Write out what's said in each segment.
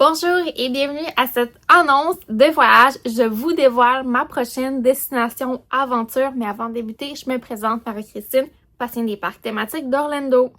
Bonjour et bienvenue à cette annonce de voyage. Je vous dévoile ma prochaine destination aventure, mais avant de débuter, je me présente Marie-Christine, passionnée des parcs thématiques d'Orlando.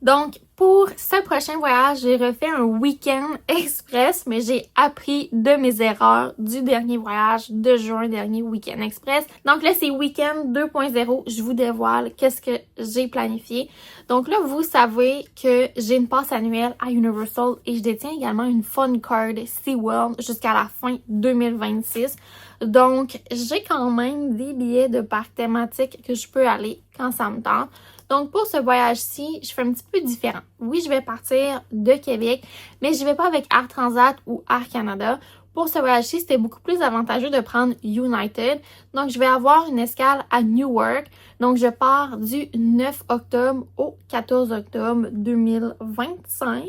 Donc, pour ce prochain voyage, j'ai refait un week-end express, mais j'ai appris de mes erreurs du dernier voyage de juin, dernier week-end express. Donc là, c'est week-end 2.0. Je vous dévoile qu'est-ce que j'ai planifié. Donc là, vous savez que j'ai une passe annuelle à Universal et je détiens également une Fun Card SeaWorld jusqu'à la fin 2026. Donc, j'ai quand même des billets de parcs thématiques que je peux aller quand ça me tente. Donc, pour ce voyage-ci, je fais un petit peu différent. Oui, je vais partir de Québec, mais je vais pas avec Air Transat ou Air Canada. Pour ce voyage-ci, c'était beaucoup plus avantageux de prendre United. Donc, je vais avoir une escale à Newark. Donc, je pars du 9 octobre au 14 octobre 2025.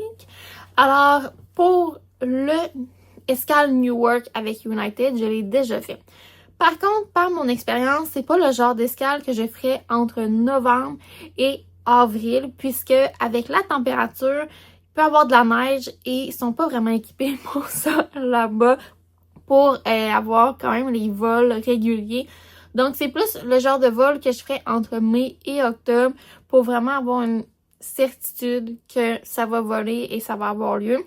Alors, pour le escale Newark avec United, je l'ai déjà fait. Par contre, par mon expérience, c'est pas le genre d'escale que je ferais entre novembre et avril, puisque avec la température, il peut y avoir de la neige et ils sont pas vraiment équipés pour ça là-bas, pour avoir quand même les vols réguliers. Donc, c'est plus le genre de vol que je ferais entre mai et octobre pour vraiment avoir une certitude que ça va voler et ça va avoir lieu.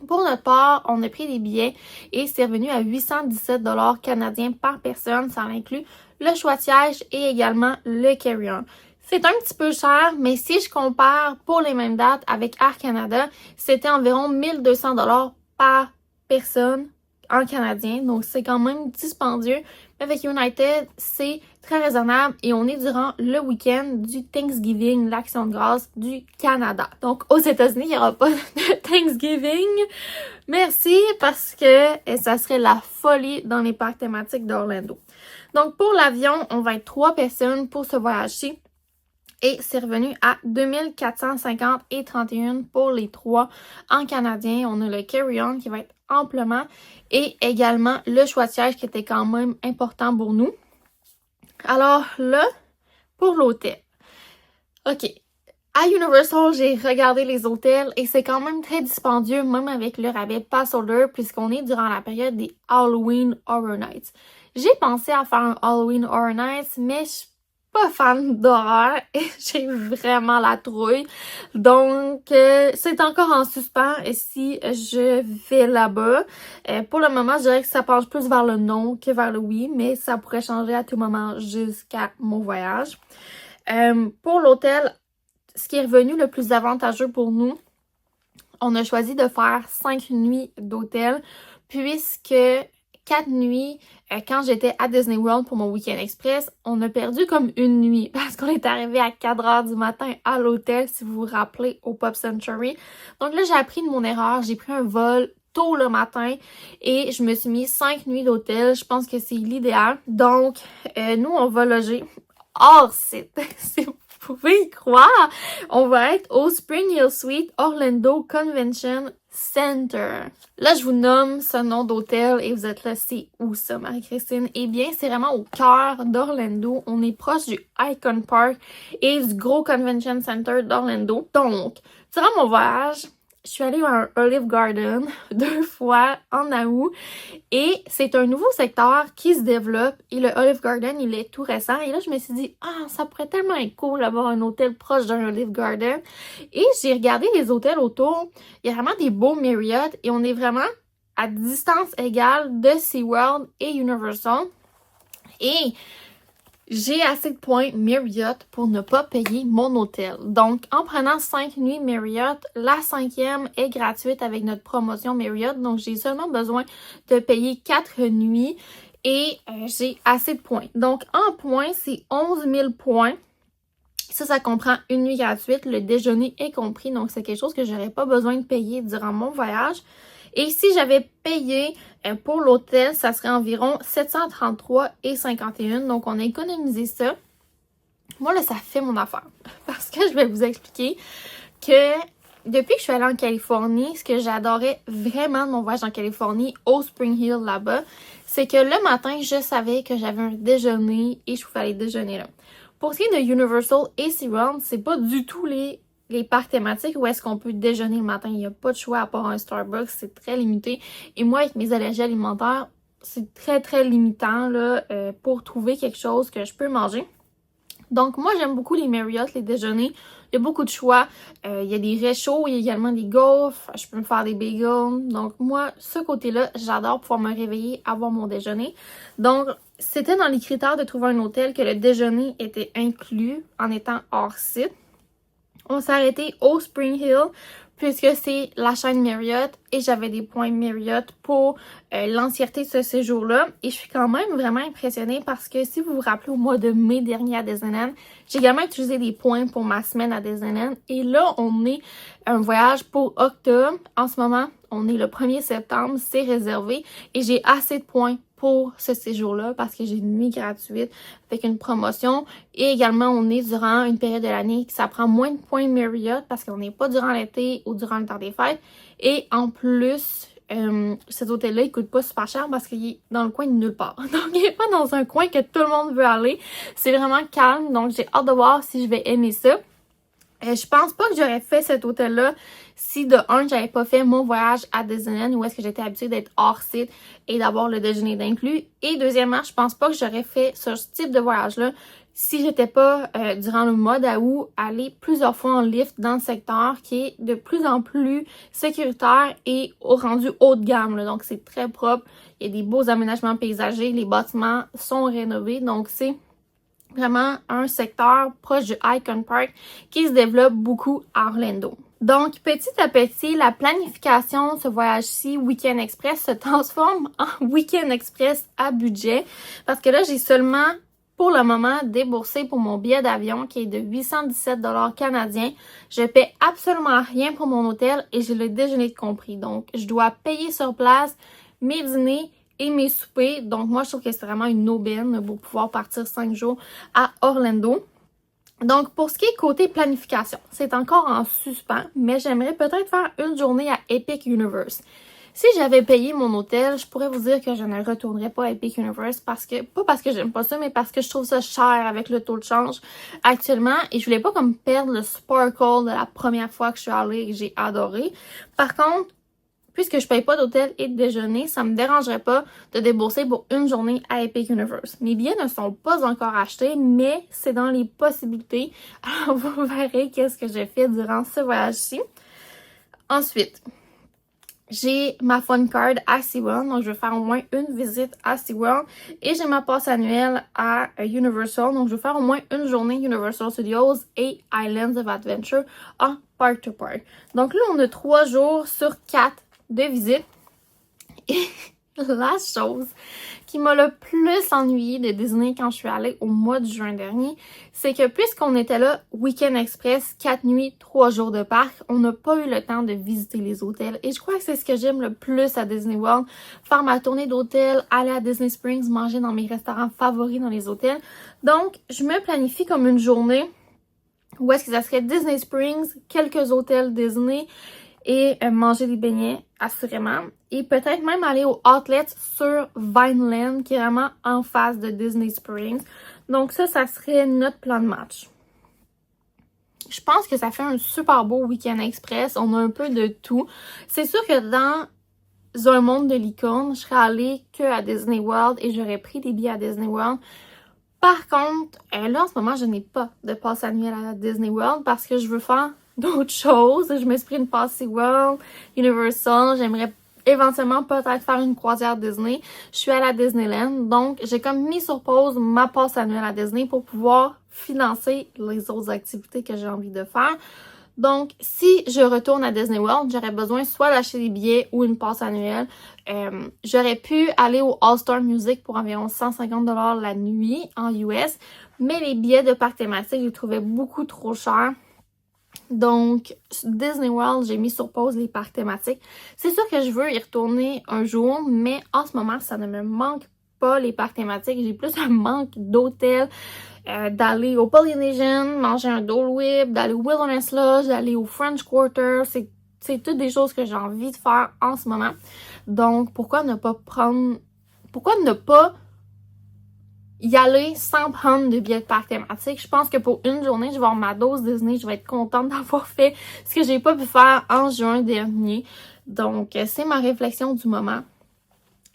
Pour notre part, on a pris des billets et c'est revenu à 817 $ canadiens par personne. Ça inclut le choix de siège et également le carry-on. C'est un petit peu cher, mais si je compare pour les mêmes dates avec Air Canada, c'était environ 1200 $ par personne en canadien. Donc, c'est quand même dispendieux. Mais avec United, c'est très raisonnable et on est durant le week-end du Thanksgiving, l'Action de grâce du Canada. Donc, aux États-Unis, il n'y aura pas de Thanksgiving. Merci, parce que ça serait la folie dans les parcs thématiques d'Orlando. Donc, pour l'avion, on va être 3 personnes pour ce voyage-ci. Et c'est revenu à 2450 et 31 pour les 3 en canadien. On a le carry-on qui va être amplement et également le choix de siège qui était quand même important pour nous. Alors là, pour l'hôtel. OK. À Universal, j'ai regardé les hôtels et c'est quand même très dispendieux, même avec le rabais Pass Holder, puisqu'on est durant la période des Halloween Horror Nights. J'ai pensé à faire un Halloween Horror Nights, mais je pas fan d'horreur et j'ai vraiment la trouille. Donc, c'est encore en suspens si je vais là-bas. Pour le moment, je dirais que ça penche plus vers le non que vers le oui, mais ça pourrait changer à tout moment jusqu'à mon voyage. Pour l'hôtel, ce qui est revenu le plus avantageux pour nous, on a choisi de faire 5 nuits d'hôtel puisque 4 nuits, quand j'étais à Disney World pour mon week-end express, on a perdu comme une nuit parce qu'on est arrivé à 4 heures du matin à l'hôtel, si vous vous rappelez, au Pop Century. Donc là, j'ai appris de mon erreur. J'ai pris un vol tôt le matin et je me suis mis 5 nuits d'hôtel. Je pense que c'est l'idéal. Donc, nous, on va loger hors site. Vous pouvez y croire. On va être au Spring Hill Suite Orlando Convention Center. Là, je vous nomme ce nom d'hôtel et vous êtes là, c'est où ça, Marie-Christine? Eh bien, c'est vraiment au cœur d'Orlando. On est proche du Icon Park et du gros Convention Center d'Orlando. Donc, durant mon voyage, je suis allée à un Olive Garden 2 fois en août et c'est un nouveau secteur qui se développe et le Olive Garden, il est tout récent. Et là, je me suis dit, ça pourrait tellement être cool d'avoir un hôtel proche d'un Olive Garden. Et j'ai regardé les hôtels autour. Il y a vraiment des beaux Marriott et on est vraiment à distance égale de SeaWorld et Universal. Et j'ai assez de points Marriott pour ne pas payer mon hôtel. Donc, en prenant 5 nuits Marriott, la 5e est gratuite avec notre promotion Marriott. Donc, j'ai seulement besoin de payer 4 nuits et j'ai assez de points. Donc, en points, c'est 11 000 points. Ça comprend une nuit gratuite. Le déjeuner est compris. Donc, c'est quelque chose que j'aurais pas besoin de payer durant mon voyage. Et si j'avais payé pour l'hôtel, ça serait environ 733,51 $. Donc, on a économisé ça. Moi, là, ça fait mon affaire. Parce que je vais vous expliquer que depuis que je suis allée en Californie, ce que j'adorais vraiment de mon voyage en Californie, au Spring Hill là-bas, c'est que le matin, je savais que j'avais un déjeuner et je pouvais aller déjeuner là. Pour ce qui est de Universal et SeaWorld, c'est pas du tout les parcs thématiques où est-ce qu'on peut déjeuner le matin. Il n'y a pas de choix à part un Starbucks, c'est très limité. Et moi, avec mes allergies alimentaires, c'est très très limitant là, pour trouver quelque chose que je peux manger. Donc moi, j'aime beaucoup les Marriott, les déjeuners. Il y a beaucoup de choix. Il y a des réchauds, il y a également des gaufres. Je peux me faire des bagels. Donc moi, ce côté-là, j'adore pouvoir me réveiller, avoir mon déjeuner. Donc, c'était dans les critères de trouver un hôtel que le déjeuner était inclus en étant hors site. On s'est arrêté au Spring Hill puisque c'est la chaîne Marriott et j'avais des points Marriott pour l'entièreté de ce séjour-là. Et je suis quand même vraiment impressionnée parce que si vous vous rappelez au mois de mai dernier à Disneyland, j'ai également utilisé des points pour ma semaine à Disneyland. Et là, on est un voyage pour octobre. En ce moment, on est le 1er septembre, c'est réservé et j'ai assez de points pour ce séjour-là parce que j'ai une nuit gratuite avec une promotion. Et également, on est durant une période de l'année qui ça prend moins de points Marriott parce qu'on n'est pas durant l'été ou durant le temps des fêtes. Et en plus, cet hôtel-là, il coûte pas super cher parce qu'il est dans le coin de nulle part. Donc, il est pas dans un coin que tout le monde veut aller. C'est vraiment calme. Donc, j'ai hâte de voir si je vais aimer ça. Je pense pas que j'aurais fait cet hôtel-là si de un, j'avais pas fait mon voyage à Disneyland où est-ce que j'étais habituée d'être hors site et d'avoir le déjeuner d'inclus. Et deuxièmement, je pense pas que j'aurais fait ce type de voyage-là si j'étais pas, durant le mois d'août, aller plusieurs fois en lift dans le secteur qui est de plus en plus sécuritaire et au rendu haut de gamme, là. Donc, c'est très propre. Il y a des beaux aménagements paysagers. Les bâtiments sont rénovés. Donc, c'est vraiment un secteur proche du Icon Park qui se développe beaucoup à Orlando. Donc, petit à petit, la planification de ce voyage-ci, Week-end Express, se transforme en Week-end Express à budget parce que là, j'ai seulement, pour le moment, déboursé pour mon billet d'avion qui est de 817 $ canadiens. Je paie absolument rien pour mon hôtel et j'ai le déjeuner de compris. Donc, je dois payer sur place mes dîners et mes soupers. Donc, moi, je trouve que c'est vraiment une aubaine pour pouvoir partir 5 jours à Orlando. Donc, pour ce qui est côté planification, c'est encore en suspens, mais j'aimerais peut-être faire une journée à Epic Universe. Si j'avais payé mon hôtel, je pourrais vous dire que je ne retournerais pas à Epic Universe parce que, pas parce que j'aime pas ça, mais parce que je trouve ça cher avec le taux de change actuellement et je voulais pas comme perdre le sparkle de la première fois que je suis allée et que j'ai adoré. Par contre, puisque je paye pas d'hôtel et de déjeuner, ça me dérangerait pas de débourser pour une journée à Epic Universe. Mes billets ne sont pas encore achetés, mais c'est dans les possibilités. Alors, vous verrez qu'est-ce que j'ai fait durant ce voyage-ci. Ensuite, j'ai ma Fun Card à SeaWorld, donc je vais faire au moins une visite à SeaWorld. Et j'ai ma passe annuelle à Universal, donc je vais faire au moins une journée Universal Studios et Islands of Adventure en Park-to-Park. Donc là, on a 3 jours sur 4 de visite. Et la chose qui m'a le plus ennuyée de Disney quand je suis allée au mois de juin dernier, c'est que puisqu'on était là, Week-end Express, 4 nuits, 3 jours de parc, on n'a pas eu le temps de visiter les hôtels. Et je crois que c'est ce que j'aime le plus à Disney World, faire ma tournée d'hôtel, aller à Disney Springs, manger dans mes restaurants favoris dans les hôtels. Donc, je me planifie comme une journée où est-ce que ça serait Disney Springs, quelques hôtels Disney, et manger des beignets, assurément. Et peut-être même aller au outlet sur Vineland, qui est vraiment en face de Disney Springs. Donc ça serait notre plan de match. Je pense que ça fait un super beau week-end express. On a un peu de tout. C'est sûr que dans un monde de licorne, je serais allée que à Disney World et j'aurais pris des billets à Disney World. Par contre, là en ce moment, je n'ai pas de passe annuelle à Disney World parce que je veux faire d'autres choses. Je me suis pris une passe SeaWorld, Universal. J'aimerais éventuellement peut-être faire une croisière Disney. Je suis allée à Disneyland. Donc, j'ai comme mis sur pause ma passe annuelle à Disney pour pouvoir financer les autres activités que j'ai envie de faire. Donc, si je retourne à Disney World, j'aurais besoin soit d'acheter des billets ou une passe annuelle. J'aurais pu aller au All-Star Music pour environ 150 $ la nuit en US, mais les billets de parc thématique, je les trouvais beaucoup trop chers. Donc, Disney World, j'ai mis sur pause les parcs thématiques. C'est sûr que je veux y retourner un jour, mais en ce moment, ça ne me manque pas les parcs thématiques. J'ai plus un manque d'hôtels, d'aller au Polynesian, manger un Dole Whip, d'aller au Wilderness Lodge, d'aller au French Quarter. C'est toutes des choses que j'ai envie de faire en ce moment. Donc, pourquoi ne pas y aller sans prendre de billets de parc thématique. Je pense que pour une journée, je vais avoir ma dose Disney. Je vais être contente d'avoir fait ce que j'ai pas pu faire en juin dernier. Donc, c'est ma réflexion du moment.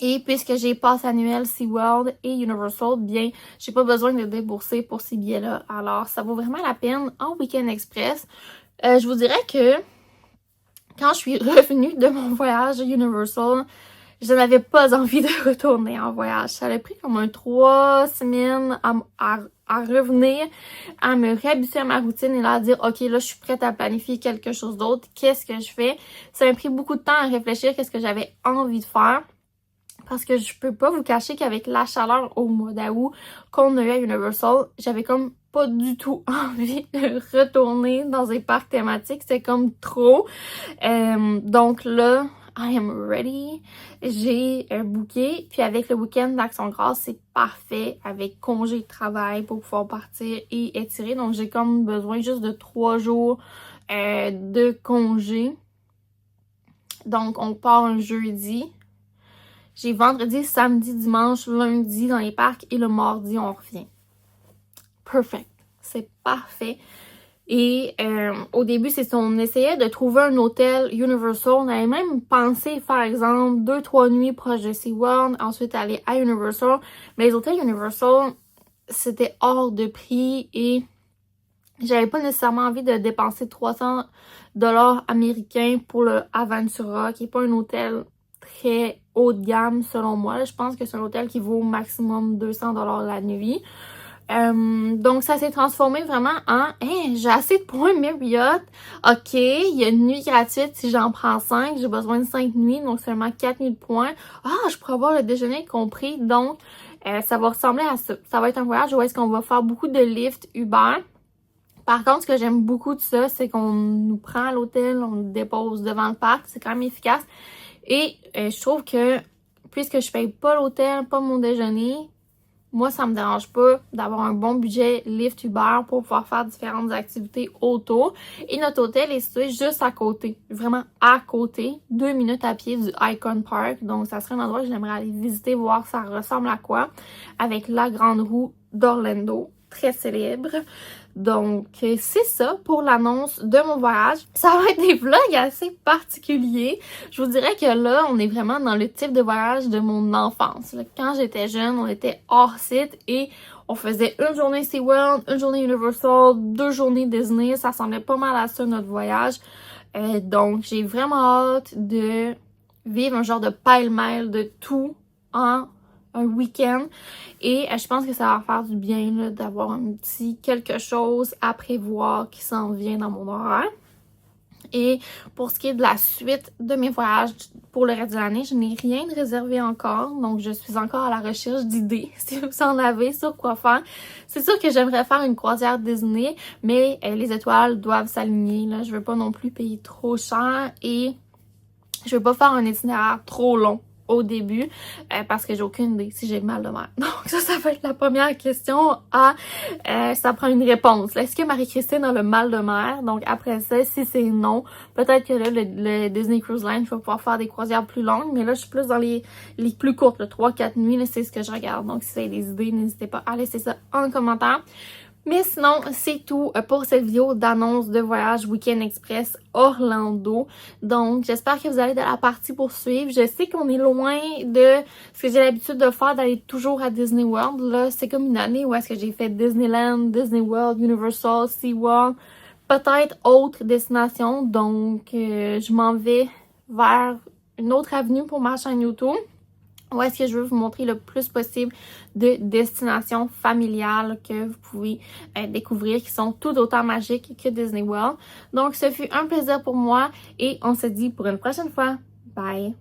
Et puisque j'ai passe annuel SeaWorld et Universal, bien, j'ai pas besoin de débourser pour ces billets-là. Alors, ça vaut vraiment la peine en Week-end Express. Je vous dirais que quand je suis revenue de mon voyage à Universal, je n'avais pas envie de retourner en voyage. Ça a pris comme 3 semaines à revenir, à me réhabituer à ma routine et là à dire « Ok, là, je suis prête à planifier quelque chose d'autre. Qu'est-ce que je fais? » Ça m'a pris beaucoup de temps à réfléchir qu'est-ce que j'avais envie de faire. Parce que je peux pas vous cacher qu'avec la chaleur au mois d'août qu'on a eu à Universal, j'avais comme pas du tout envie de retourner dans un parc thématique. C'était comme trop. Donc là, I am ready. J'ai booké. Puis avec le week-end d'Action Grâce, c'est parfait avec congé de travail pour pouvoir partir et étirer. Donc j'ai comme besoin juste de 3 jours de congé. Donc on part un jeudi. J'ai vendredi, samedi, dimanche, lundi dans les parcs et le mardi, on revient. Perfect. C'est parfait. Et au début, c'est ça, on essayait de trouver un hôtel Universal. On avait même pensé, par exemple, 2-3 nuits proches de SeaWorld, ensuite aller à Universal. Mais les hôtels Universal, c'était hors de prix et j'avais pas nécessairement envie de dépenser 300$ américains pour le Aventura, qui est pas un hôtel très haut de gamme selon moi. Je pense que c'est un hôtel qui vaut au maximum 200$ la nuit. Donc ça s'est transformé vraiment en hey, j'ai assez de points Marriott. Ok, il y a une nuit gratuite si j'en prends 5. J'ai besoin de 5 nuits, donc seulement 4 nuits de points. Ah, je pourrais avoir le déjeuner compris. Donc ça va ressembler à ça. Ça va être un voyage où est-ce qu'on va faire beaucoup de Lyft, Uber. Par contre, ce que j'aime beaucoup de ça, c'est qu'on nous prend à l'hôtel, on nous dépose devant le parc. C'est quand même efficace. Et je trouve que, puisque je paye pas l'hôtel, pas mon déjeuner, moi, ça me dérange pas d'avoir un bon budget Lyft Uber pour pouvoir faire différentes activités autour. Et notre hôtel est situé juste à côté, vraiment à côté, 2 minutes à pied du Icon Park. Donc, ça serait un endroit que j'aimerais aller visiter, voir ça ressemble à quoi, avec la grande roue d'Orlando, très célèbre. Donc, c'est ça pour l'annonce de mon voyage. Ça va être des vlogs assez particuliers. Je vous dirais que là, on est vraiment dans le type de voyage de mon enfance. Quand j'étais jeune, on était hors site et on faisait une journée SeaWorld, une journée Universal, 2 journées Disney. Ça ressemblait pas mal à ça, notre voyage. Donc, j'ai vraiment hâte de vivre un genre de pêle-mêle de tout en un week-end et je pense que ça va faire du bien d'avoir un petit quelque chose à prévoir qui s'en vient dans mon horaire. Et pour ce qui est de la suite de mes voyages pour le reste de l'année, je n'ai rien de réservé encore, donc je suis encore à la recherche d'idées si vous en avez sur quoi faire. C'est sûr que j'aimerais faire une croisière Disney, mais les étoiles doivent s'aligner, là. Je veux pas non plus payer trop cher et je veux pas faire un itinéraire trop long au début parce que j'ai aucune idée si j'ai mal de mer. Donc ça va être la première question à ça prend une réponse. Est-ce que Marie-Christine a le mal de mer? Donc après ça, si c'est non, peut-être que là le Disney Cruise Line, je vais pouvoir faire des croisières plus longues, mais là je suis plus dans les plus courtes, 3-4 nuits, c'est ce que je regarde. Donc si vous avez des idées, n'hésitez pas à laisser ça en commentaire. Mais sinon, c'est tout pour cette vidéo d'annonce de voyage Week-end Express Orlando. Donc, j'espère que vous allez de la partie pour suivre. Je sais qu'on est loin de ce que j'ai l'habitude de faire, d'aller toujours à Disney World. Là, c'est comme une année où est-ce que j'ai fait Disneyland, Disney World, Universal, SeaWorld, peut-être autres destinations. Donc, je m'en vais vers une autre avenue pour ma chaîne YouTube. Où est-ce que je veux vous montrer le plus possible de destinations familiales que vous pouvez découvrir qui sont tout autant magiques que Disney World. Donc, ce fut un plaisir pour moi et on se dit pour une prochaine fois. Bye!